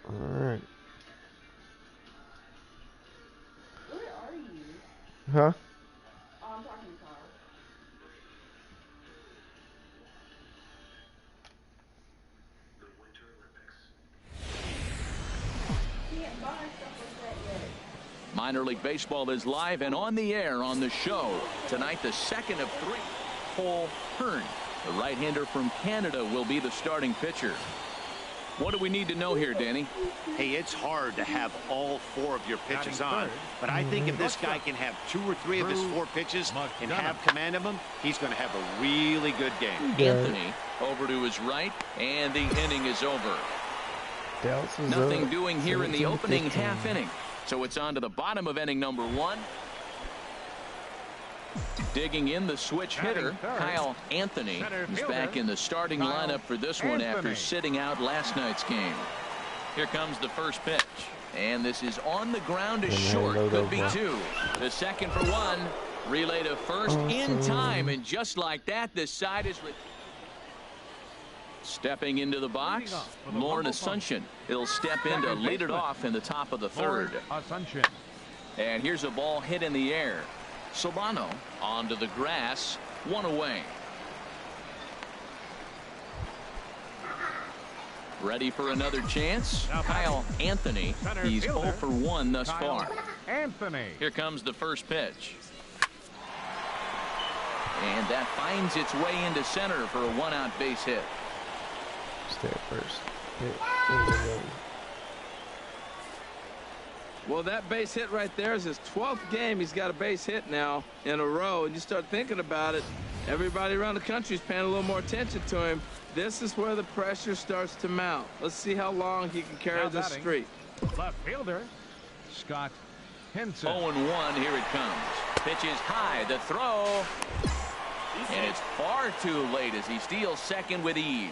All right. Where are you? Huh? Oh, I'm talking to Carl. The Winter Olympics. Can't buy stuff like that yet. Minor League Baseball is live and on the air on the show. Tonight, the second of 3. Cole Hearn, the right-hander from Canada, will be the starting pitcher. What do we need to know here, Danny? Hey, it's hard to have all 4 of your pitches on, but I think if this guy can have 2 or 3 of his 4 pitches and have command of them, he's going to have a really good game. Anthony over to his right, and the inning is over. Nothing doing here in the opening half inning. So it's on to the bottom of inning number 1. Digging in the switch hitter, Kyle Anthony, who's back in the starting lineup for this one after sitting out last night's game. Here comes the first pitch. And this is on the ground to short. Could be two. The second for one. Relay to first in time. And just like that, this side is... Stepping into the box, Lauren Asuncion. He'll step in to lead it off in the top of the third. And here's a ball hit in the air. Solano onto the grass, one away. Ready for another chance? Kyle Anthony. He's 0 for 1 thus far. Anthony. Here comes the first pitch. And that finds its way into center for a one-out base hit. Stay at first. Well, that base hit right there is his 12th game. He's got a base hit now in a row. And you start thinking about it, everybody around the country is paying a little more attention to him. This is where the pressure starts to mount. Let's see how long he can carry this streak. Left fielder, Scott Henson. 0-1, here it comes. Pitch is high, the throw. And it's far too late as he steals second with ease.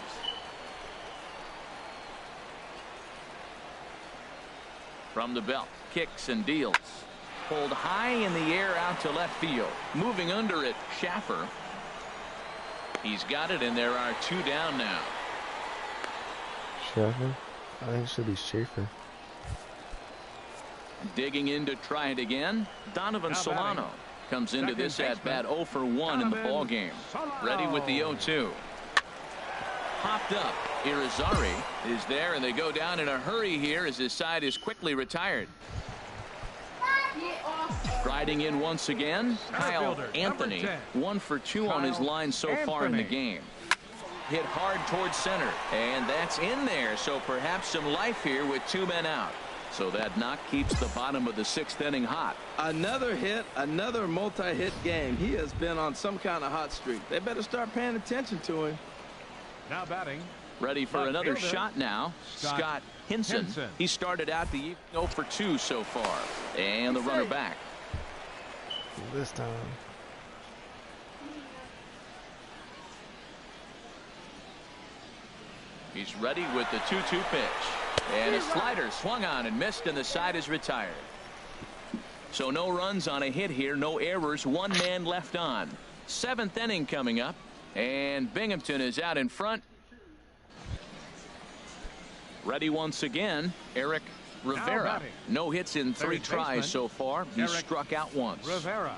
From the belt, kicks and deals. Pulled high in the air out to left field. Moving under it, Schaffer. He's got it, and there are two down now. Schaffer? I think it should be Schaefer. Digging in to try it again. Donovan Solano comes into this at-bat 0 for 1 in the ball game. Ready with the 0-2. Popped up. Irizarry is there, and they go down in a hurry here as his side is quickly retired. Riding in once again, Kyle Anthony. 1 for 2 on his line so far in the game. Hit hard towards center, and that's in there, so perhaps some life here with 2 men out. So that knock keeps the bottom of the 6th inning hot. Another hit, another multi-hit game. He has been on some kind of hot streak. They better start paying attention to him. Now batting. Ready for another shot now. Scott Henson. He started out the evening 0 for 2 so far. And the runner back. This time. He's ready with the 2-2 pitch. And a slider swung on and missed, and the side is retired. So no runs on a hit here, no errors, 1 man left on. 7th inning coming up, and Binghamton is out in front. Ready once again, Eric Rivera. No hits in 3 tries so far. He struck out once. Rivera.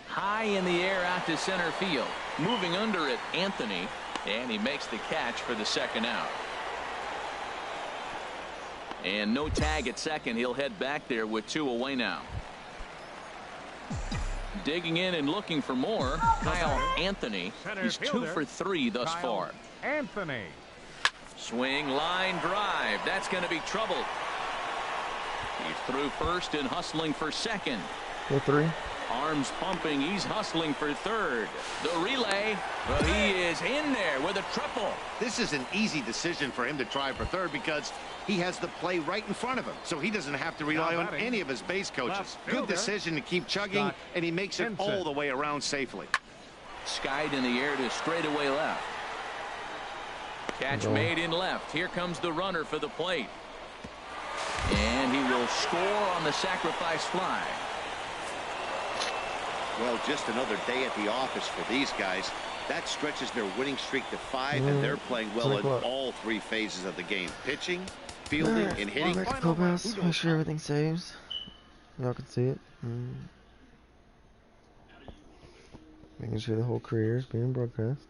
High in the air out to center field. Moving under it, Anthony. And he makes the catch for the 2nd out. And no tag at second. He'll head back there with 2 away now. Digging in and looking for more, Kyle Anthony. He's 2 for 3 thus far. Anthony. Swing, line drive. That's going to be trouble. He's through first and hustling for second. 3. Arms pumping. He's hustling for third. The relay. Well, he is in there with a triple. This is an easy decision for him to try for third because he has the play right in front of him, so he doesn't have to rely on any of his base coaches. Good decision to keep chugging, and he makes it all the way around safely. Skied in the air to straightaway left. Catch made in left. Here comes the runner for the plate. And he will score on the sacrifice fly. Well, just another day at the office for these guys. That stretches their winning streak to 5, and they're playing well in all 3 phases of the game. Pitching, fielding, and hitting. Back to clubhouse. Make sure everything saves. Y'all can see it. Making sure the whole career is being broadcast.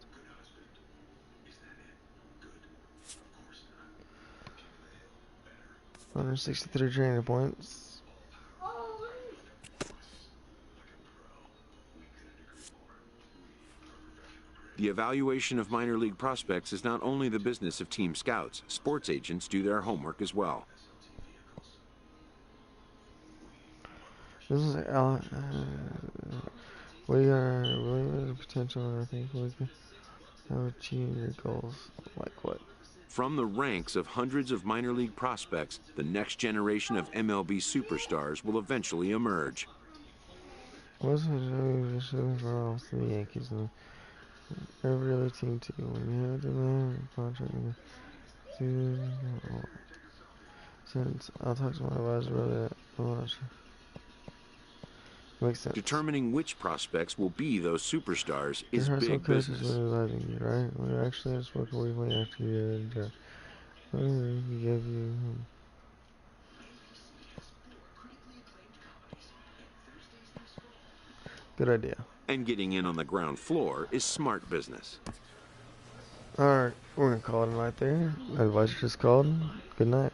$163 training points. The evaluation of minor league prospects is not only the business of team scouts. Sports agents do their homework as well. This is we are really the potential, and I think we can achieve your goals. Like what? From the ranks of hundreds of minor league prospects, the next generation of MLB superstars will eventually emerge. What's the for all the Yankees and every other team too? When you have the contract, so sense. I'll talk to my advisor about that. I'm not sure. Makes sense. Determining which prospects will be those superstars is big business. Advising you, right? We actually have spoken weekly after you gave you. Good idea. And getting in on the ground floor is smart business. Alright, we're gonna call it a night there. My advisor just called. Good night.